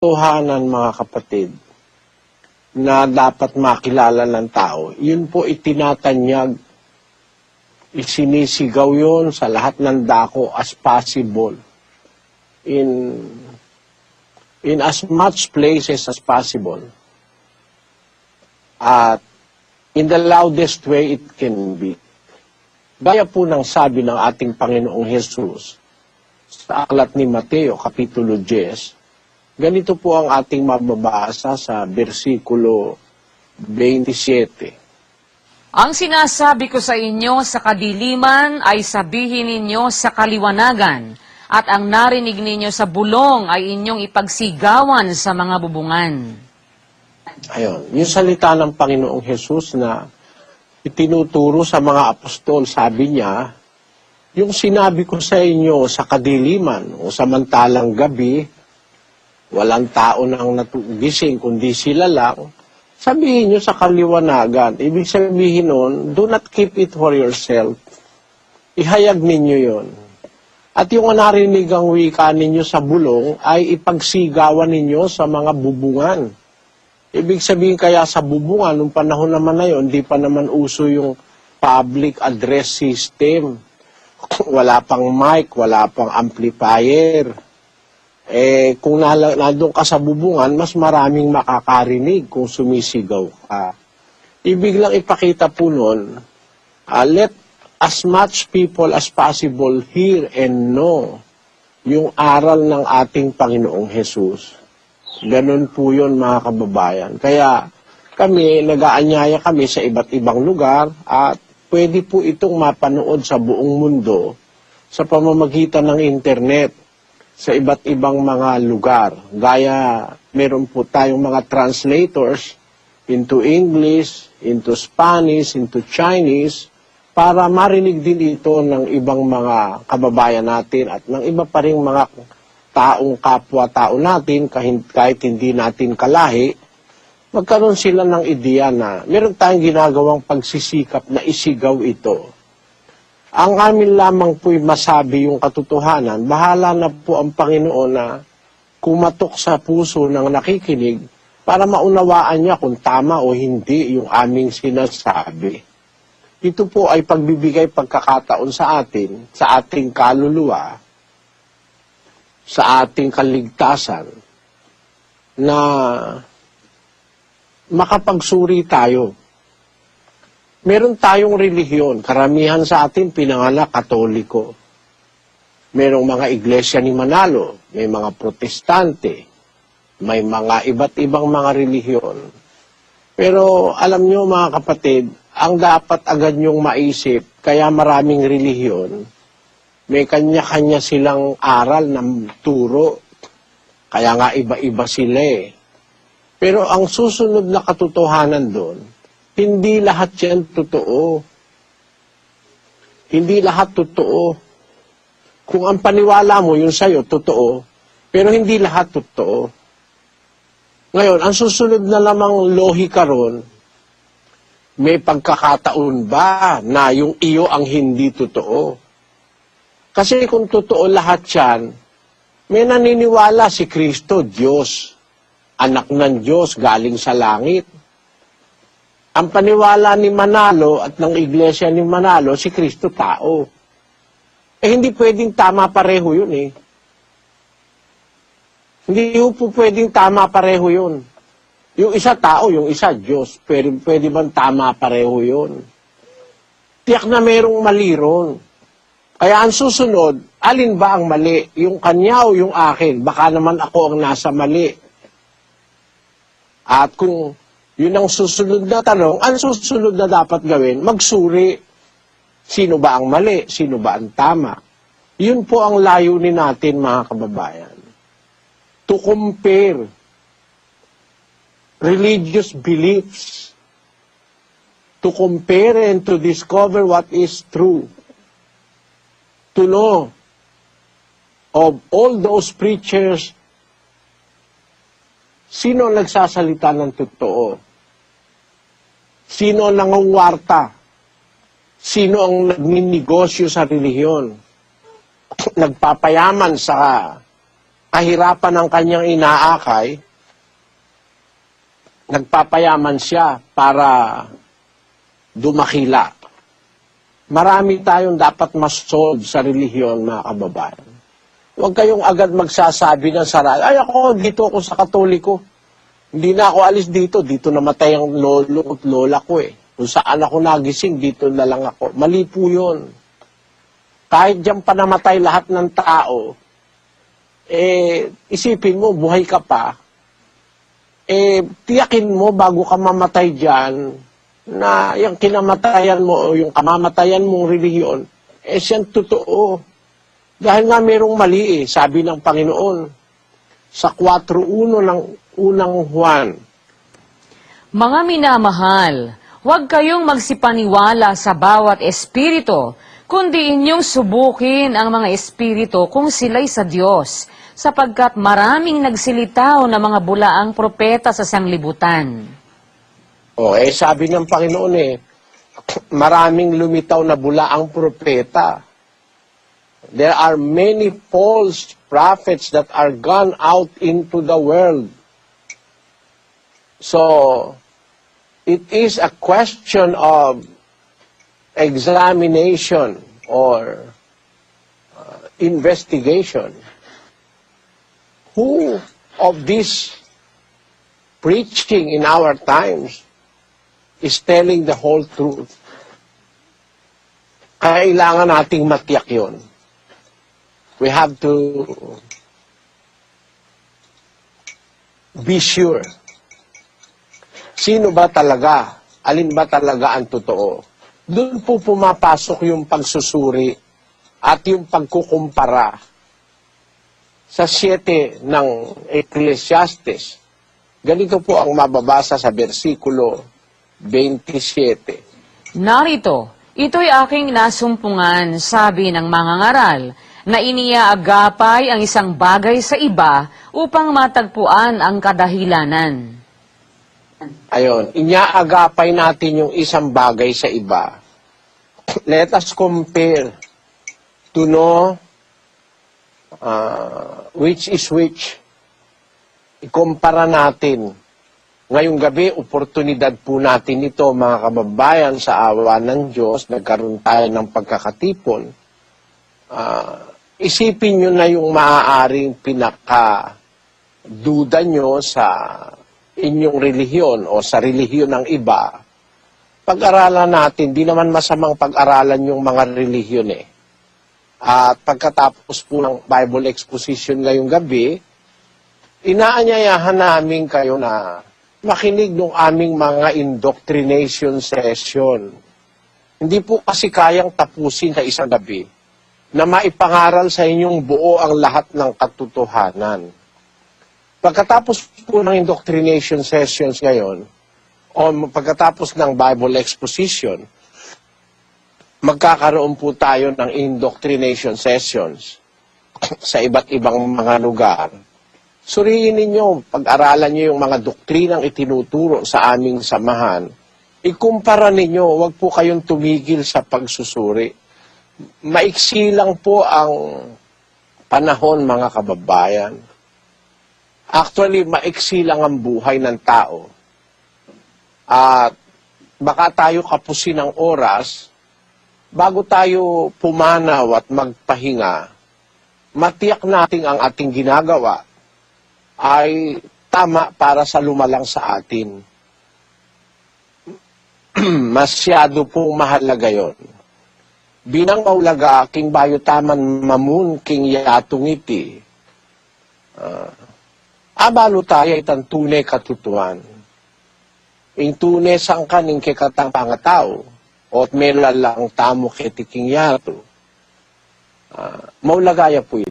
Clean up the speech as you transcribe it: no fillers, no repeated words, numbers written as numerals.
katotohanan, mga kapatid, na dapat makilala ng tao, yun po itinatanyag, isinisigaw yun sa lahat ng dako as possible. In as much places as possible. At in the loudest way it can be. Gaya po ng sabi ng ating Panginoong Jesus sa aklat ni Mateo, Kapitulo 10, ganito po ang ating mababasa sa versikulo 27. Ang sinasabi ko sa inyo sa kadiliman ay sabihin ninyo sa kaliwanagan, at ang narinig ninyo sa bulong ay inyong ipagsigawan sa mga bubungan. Ayun, yung salita ng Panginoong Jesus na itinuturo sa mga apostol, sabi niya, yung sinabi ko sa inyo sa kadiliman o samantalang gabi, walang tao nang natugising kundi sila lang, sabihin nyo sa kaliwanagan. Ibig sabihin nun, do not keep it for yourself. Ihayag ninyo yon. At yung narinig ang wika ninyo sa bulong ay ipagsigawan ninyo sa mga bubungan. Ibig sabihin kaya sa bubungan, nung panahon naman na yun, di pa naman uso yung public address system. Wala pang mic, wala pang amplifier. Kung nandun ka sa bubungan, mas maraming makakarinig kung sumisigaw ka. Ibig lang ipakita po nun, let as much people as possible hear and know yung aral ng ating Panginoong Jesus. Ganun po yun, mga kababayan. Kaya kami, nag-aanyaya kami sa iba't ibang lugar at pwede po itong mapanood sa buong mundo sa pamamagitan ng internet sa iba't ibang mga lugar. Gaya, meron po tayong mga translators into English, into Spanish, into Chinese, para marinig din ito ng ibang mga kababayan natin at ng iba pa ring mga taong kapwa-tao natin, kahit hindi natin kalahi, magkaroon sila ng ideya na meron tayong ginagawang pagsisikap na isigaw ito. Ang amin lamang po'y masabi yung katotohanan, bahala na po ang Panginoon na kumatok sa puso ng nakikinig para maunawaan niya kung tama o hindi yung aming sinasabi. Ito po ay pagbibigay pagkakataon sa atin, sa ating kaluluwa, sa ating kaligtasan, na makapagsuri tayo. Meron tayong relihiyon. Karamihan sa atin pinanganak Katoliko. Merong mga iglesia ni Manalo, may mga protestante, may mga iba't ibang mga relihiyon. Pero alam nyo, mga kapatid, ang dapat agad nyong maisip, kaya maraming relihiyon, may kanya-kanya silang aral ng turo. Kaya nga iba-iba sila eh. Pero ang susunod na katotohanan doon, hindi lahat yan totoo. Hindi lahat totoo. Kung ang paniwala mo, yun sa'yo, totoo. Pero hindi lahat totoo. Ngayon, ang susunod na lamang lohika ron, may pagkakataon ba na yung iyo ang hindi totoo? Kasi kung totoo lahat yan, may naniniwala si Kristo, Diyos. Anak ng Diyos, galing sa langit. Ang paniwala ni Manalo at ng iglesia ni Manalo, si Kristo tao. Hindi pwedeng tama pareho yun eh. Hindi po pwedeng tama pareho yun. Yung isa tao, yung isa Diyos. Pwede bang tama pareho yun? Tiyak na merong mali ron. Kaya ang susunod, alin ba ang mali? Yung kanya o yung akin? Baka naman ako ang nasa mali. At kung yun ang susunod na tanong, ang susunod na dapat gawin, magsuri. Sino ba ang mali? Sino ba ang tama? Yun po ang layunin natin, mga kababayan. To compare religious beliefs. To compare and to discover what is true. To know of all those preachers, sino ang nagsasalita ng totoo? Sino ang nangunwarta? Sino ang nagninegosyo sa relihiyon? Nagpapayaman sa kahirapan ng kanyang inaakay, nagpapayaman siya para dumakila. Marami tayong dapat mas-solve sa relihiyon, mga kababayan. Huwag kayong agad magsasabi ng sarili, ay ako, dito ako sa Katoliko. Hindi na ako alis dito. Dito namatay ang lolo at lola ko eh. Kung saan ako nagising, dito na lang ako. Mali po yun. Kahit diyan pa namatay lahat ng tao, isipin mo, buhay ka pa, tiyakin mo bago ka mamatay diyan na yung kinamatayan mo o yung kamamatayan mong relihiyon, siyang totoo. Dahil nga merong mali sabi ng Panginoon sa 4:1 ng unang Juan. Mga minamahal, huwag kayong magsipaniwala sa bawat espiritu, kundi inyong subukin ang mga espiritu kung sila'y sa Diyos, sapagkat maraming nagsilitaw na mga bulaang propeta sa sanglibutan. Sabi ng Panginoon maraming lumitaw na bulaang propeta. There are many false prophets that are gone out into the world. So, it is a question of examination or investigation. Who of this preaching in our times is telling the whole truth? Kailangan nating matiyak yun. We have to be sure. Sino ba talaga? Alin ba talaga ang totoo? Doon po pumapasok yung pagsusuri at yung pagkukumpara sa 7 ng Ecclesiastes. Ganito po ang mababasa sa versikulo 27. Narito, ito'y aking nasumpungan, sabi ng mangangaral, na iniaagapay ang isang bagay sa iba upang matagpuan ang kadahilanan. Ayon, iniaagapay natin yung isang bagay sa iba. Let us compare to know which is which. Ikumpara natin. Ngayong gabi, oportunidad po natin ito, mga kababayan, sa awa ng Diyos. Nagkaroon tayo ng pagkakatipon. Isipin nyo na yung maaaring pinaka-duda nyo sa inyong relihiyon o sa relihiyon ng iba. Pag-aralan natin, di naman masamang pag-aralan yung mga relihiyon At pagkatapos po ng Bible exposition ngayong gabi, inaanyayahan namin kayo na makinig ng aming mga indoctrination session. Hindi po kasi kayang tapusin sa isang gabi na maipangaral sa inyong buo ang lahat ng katotohanan. Pagkatapos po ng indoctrination sessions ngayon, o pagkatapos ng Bible exposition, magkakaroon po tayo ng indoctrination sessions sa iba't ibang mga lugar. Suriin ninyo, pag-aralan nyo yung mga doktrinang itinuturo sa aming samahan. Ikumpara ninyo, huwag po kayong tumigil sa pagsusuri. Maiksi lang po ang panahon, mga kababayan. Actually, maiksi lang ang buhay ng tao. At baka tayo kapusin ng oras, bago tayo pumanaw at magpahinga, matiyak natin ang ating ginagawa ay tama para sa lumalang sa atin. Masyado pong mahalaga yon. Binang maulaga, king bayo taman mamun, king yatong iti. Abalo tayo itang tunay katutuan. Ing tunay sang kaning kikatang pangatao, at may lalang tamo kiti king yato. Maulagaya po ito.